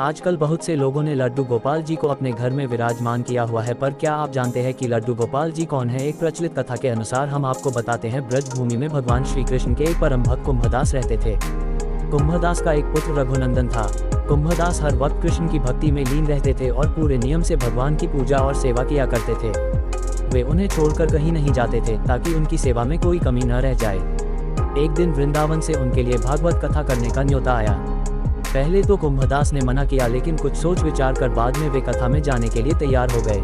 आजकल बहुत से लोगों ने लड्डू गोपाल जी को अपने घर में विराजमान किया हुआ है, पर क्या आप जानते हैं कि लड्डू गोपाल जी कौन है? एक प्रचलित कथा के अनुसार हम आपको बताते हैं। ब्रज भूमि में भगवान श्री कृष्ण के एक परम भक्त कुंभदास रहते थे। कुंभदास का एक पुत्र रघुनंदन था। कुंभदास हर वक्त कृष्ण की भक्ति में लीन रहते थे और पूरे नियम से भगवान की पूजा और सेवा किया करते थे। वे उन्हें छोड़कर कहीं नहीं जाते थे ताकि उनकी सेवा में कोई कमी न रह जाए। एक दिन वृंदावन से उनके लिए भागवत कथा करने का न्योता आया। पहले तो कुंभदास ने मना किया, लेकिन कुछ सोच विचार कर बाद में वे कथा में जाने के लिए तैयार हो गए।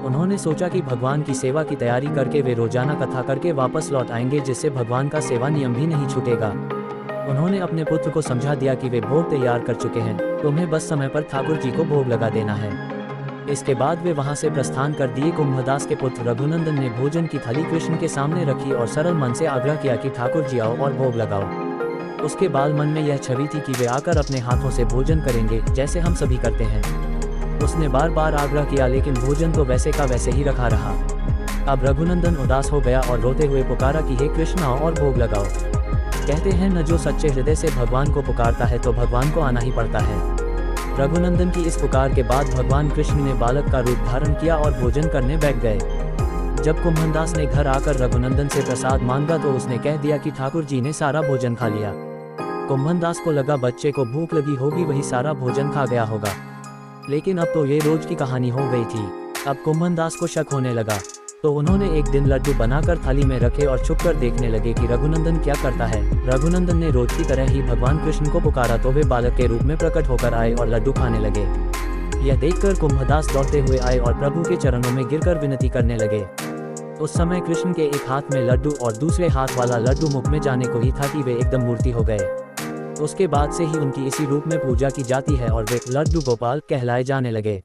उन्होंने सोचा कि भगवान की सेवा की तैयारी करके वे रोजाना कथा करके वापस लौट आएंगे, जिससे भगवान का सेवा नियम भी नहीं छूटेगा। उन्होंने अपने पुत्र को समझा दिया कि वे भोग तैयार कर चुके हैं, तुम्हें बस समय पर ठाकुर जी को भोग लगा देना है। इसके बाद वे वहां से प्रस्थान कर दिए। कुंभदास के पुत्र रघुनंदन ने भोजन की थाली कृष्ण के सामने रखी और सरल मन से आग्रह किया कि ठाकुर जी आओ और भोग लगाओ। उसके बाद मन में यह छवि थी कि वे आकर अपने हाथों से भोजन करेंगे, जैसे हम सभी करते हैं। उसने बार बार आग्रह किया, लेकिन भोजन तो वैसे का वैसे ही रखा रहा। अब रघुनंदन उदास हो गया और रोते हुए पुकारा कि हे कृष्ण आओ और भोग लगाओ। कहते हैं न, जो सच्चे हृदय से भगवान को पुकारता है तो भगवान को आना ही पड़ता है। रघुनंदन की इस पुकार के बाद भगवान कृष्ण ने बालक का रूप धारण किया और भोजन करने बैठ गए। जब कुंभदास ने घर आकर रघुनंदन से प्रसाद मांगा तो उसने कह दिया कि ठाकुर जी ने सारा भोजन खा लिया। कुंभदास को लगा बच्चे को भूख लगी होगी, वही सारा भोजन खा गया होगा, लेकिन अब तो ये रोज की कहानी हो गई थी। अब कुंभदास को शक होने लगा, तो उन्होंने एक दिन लड्डू बनाकर थाली में रखे और छुपकर देखने लगे कि रघुनंदन क्या करता है। रघुनंदन ने रोज की तरह ही भगवान कृष्ण को पुकारा तो वे बालक के रूप में प्रकट होकर आए और लड्डू खाने लगे। यह देखकर कुंभदास दौड़ते हुए आए और प्रभु के चरणों में गिरकर विनती करने लगे। उस समय कृष्ण के एक हाथ में लड्डू और दूसरे हाथ वाला लड्डू मुख में जाने को ही था कि वे एकदम मूर्ति हो गए। उसके बाद से ही उनकी इसी रूप में पूजा की जाती है और वे लड्डू गोपाल कहलाए जाने लगे।